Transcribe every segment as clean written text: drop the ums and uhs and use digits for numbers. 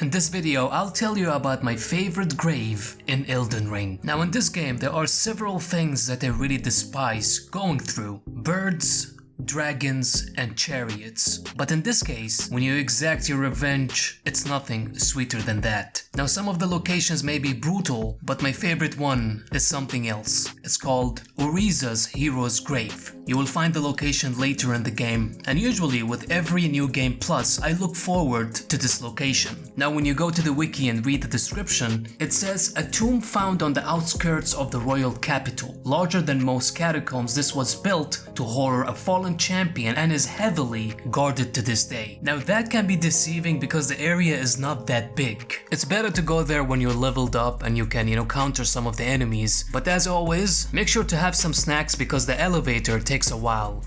In this video, I'll tell you about my favorite grave in Elden Ring. Now in this game, there are several things that I really despise going through. Birds, dragons, and chariots. But in this case, when you exact your revenge, it's nothing sweeter than that. Now some of the locations may be brutal, but my favorite one is something else. It's called Auriza's Hero's Grave. You will find the location later in the game, and usually with every new game plus, I look forward to this location. Now when you go to the wiki and read the description, it says a tomb found on the outskirts of the royal capital. Larger than most catacombs, this was built to horror a fallen champion and is heavily guarded to this day. Now that can be deceiving because the area is not that big. It's better to go there when you're leveled up and you can, counter some of the enemies. But as always, make sure to have some snacks because the elevator takes a while.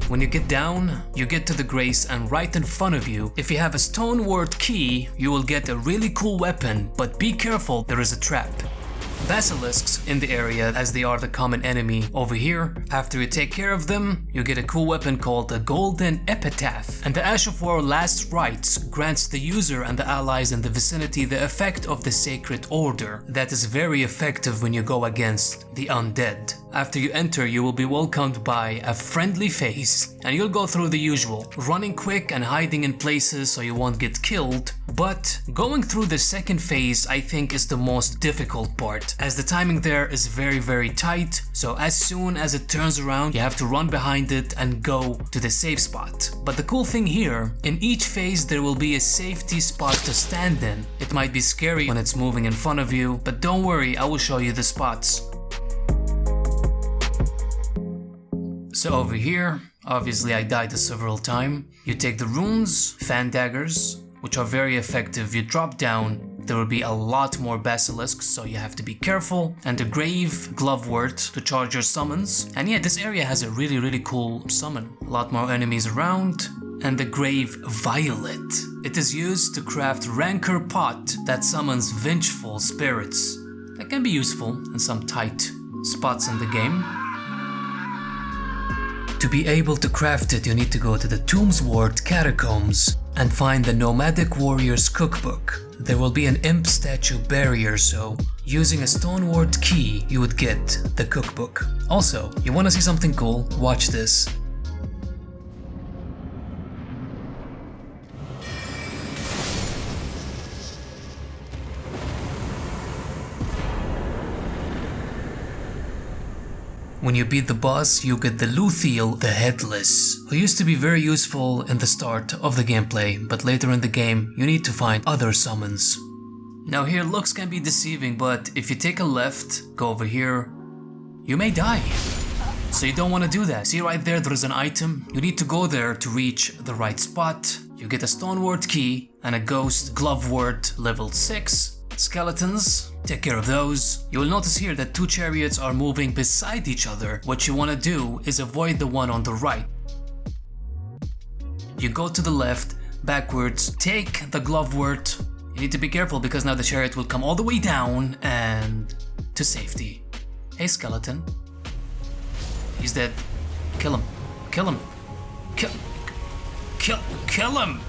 When you get down, you get to the grace, and right in front of you, if you have a stone word key, you will get a really cool weapon, but be careful, there is a trap. Basilisks in the area, as they are the common enemy over here. After you take care of them, you get a cool weapon called the Golden Epitaph. And the Ash of War Last Rites grants the user and the allies in the vicinity the effect of the Sacred Order. That is very effective when you go against the undead. After you enter, you will be welcomed by a friendly face, and you'll go through the usual, running quick and hiding in places so you won't get killed. But going through the second phase, I think, is the most difficult part, as the timing there is very tight, so as soon as it turns around, you have to run behind it and go to the safe spot. But the cool thing here, in each phase there will be a safety spot to stand in. It might be scary when it's moving in front of you, but don't worry, I will show you the spots. So over here, obviously I died several times. You take the runes, fan daggers, which are very effective. You drop down, there will be a lot more basilisks, so you have to be careful. And the grave glovewort to charge your summons. And yeah, this area has a really cool summon. A lot more enemies around. And the grave violet. It is used to craft rancor pot that summons vengeful spirits. That can be useful in some tight spots in the game. To be able to craft it, you need to go to the Tombsward Catacombs and find the Nomadic Warrior's Cookbook. There will be an imp statue barrier, so using a stoneward key, you would get the cookbook. Also, you want to see something cool? Watch this. When you beat the boss, you get the Luthiel the Headless, who used to be very useful in the start of the gameplay, but later in the game you need to find other summons. Now here looks can be deceiving, but if you take a left, go over here, you may die. So you don't want to do that. See right there is an item, you need to go there to reach the right spot. You get a stoneward key and a ghost glovewort level 6. Skeletons, take care of those. You will notice here that two chariots are moving beside each other. What you want to do is avoid the one on the right. You go to the left, backwards, take the glovewort. You need to be careful because now the chariot will come all the way down and to safety. Hey skeleton. He's dead. Kill him. Kill him. Kill him!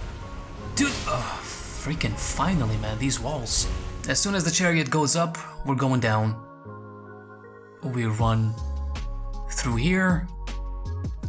Dude, oh, freaking finally, man, these walls. As soon as the chariot goes up, we're going down. We run through here.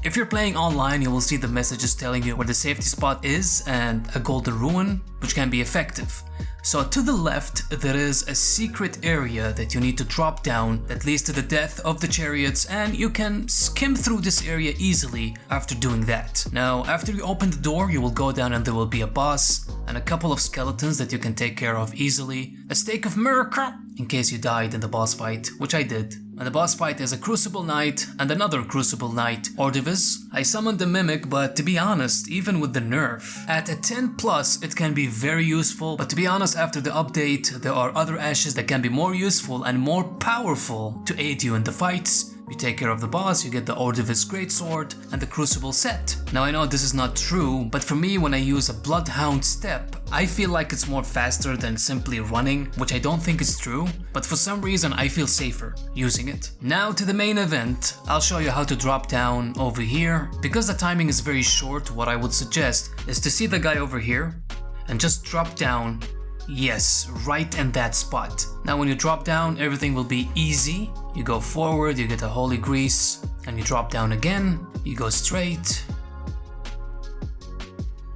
If you're playing online, you will see the messages telling you where the safety spot is and a golden ruin, which can be effective. So to the left, there is a secret area that you need to drop down that leads to the death of the chariots, and you can skim through this area easily after doing that. Now, after you open the door, you will go down and there will be a boss and a couple of skeletons that you can take care of easily. A stake of miracle in case you died in the boss fight, which I did. And the boss fight is a Crucible Knight and another Crucible Knight, Ordivis. I summoned the Mimic, but to be honest, even with the nerf, at a 10+, it can be very useful, but to be honest, after the update, there are other ashes that can be more useful and more powerful to aid you in the fights. you take care of the boss, you get the Ordivis Greatsword and the Crucible set. Now I know this is not true, but for me when I use a Bloodhound step, I feel like it's more faster than simply running, which I don't think is true, but for some reason I feel safer using it. Now to the main event, I'll show you how to drop down over here. Because the timing is very short, what I would suggest is to see the guy over here and just drop down. Yes, right in that spot. Now when you drop down, everything will be easy. You go forward, you get a Holy Grease, and you drop down again, you go straight.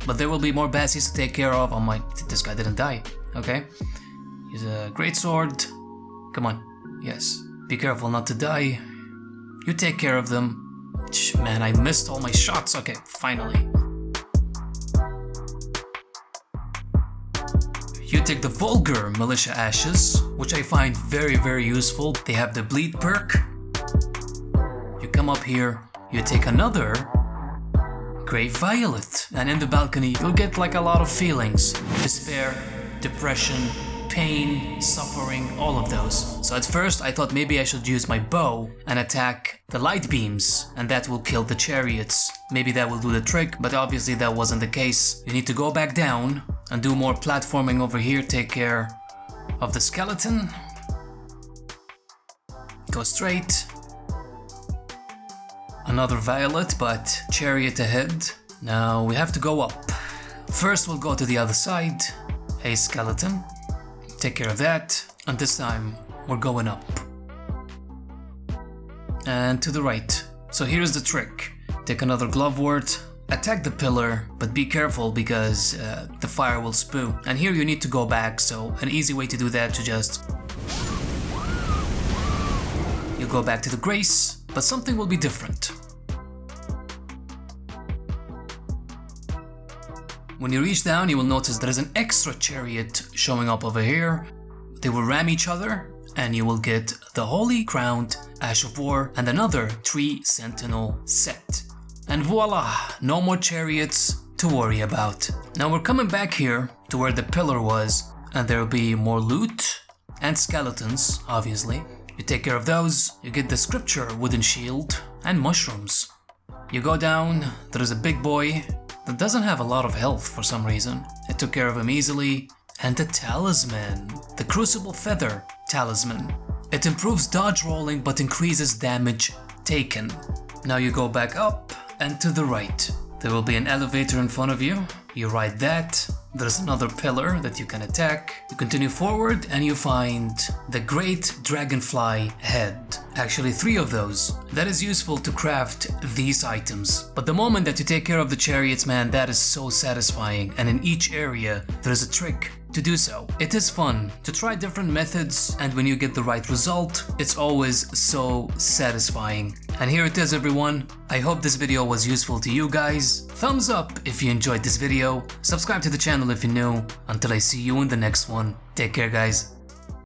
But there will be more bassies to take care of. Oh my, this guy didn't die. Okay. Use a Greatsword. Come on. Yes. Be careful not to die. You take care of them. Man, I missed all my shots. Okay, finally. You take the Vulgar Militia Ashes, which I find very useful. They have the Bleed perk. You come up here, you take another Grave Violet, and in the balcony you'll get like a lot of feelings. Despair, depression, pain, suffering, all of those. So at first I thought maybe I should use my bow and attack the light beams, and that will kill the chariots. Maybe that will do the trick, but obviously that wasn't the case. You need to go back down and do more platforming over here, take care of the skeleton. Go straight. Another violet, but chariot ahead. Now we have to go up. First we'll go to the other side. A skeleton. Take care of that. And this time we're going up. And to the right. So here's the trick. Take another Glovewort. Attack the pillar, but be careful because the fire will spew. And here you need to go back, so an easy way to do that to just... You go back to the Grace, but something will be different. When you reach down, you will notice there is an extra chariot showing up over here. They will ram each other, and you will get the Holy Crowned Ash of War and another 3 Sentinel set. And voila, no more chariots to worry about. Now we're coming back here to where the pillar was, and there will be more loot and skeletons, obviously. You take care of those, you get the Scripture Wooden Shield and mushrooms. You go down, there's a big boy that doesn't have a lot of health for some reason. I took care of him easily. And the talisman, the Crucible Feather talisman. It improves dodge rolling but increases damage taken. Now you go back up and to the right. There will be an elevator in front of you. You ride that. There's another pillar that you can attack. You continue forward and you find the Great Dragonfly Head. Actually 3 of those. That is useful to craft these items. But the moment that you take care of the chariots, man, that is so satisfying. And in each area, there's a trick to do so. It is fun to try different methods, and when you get the right result, it's always so satisfying. And here it is, everyone. I hope this video was useful to you guys. Thumbs up if you enjoyed this video. Subscribe to the channel if you're new. Until I see you in the next one. Take care, guys.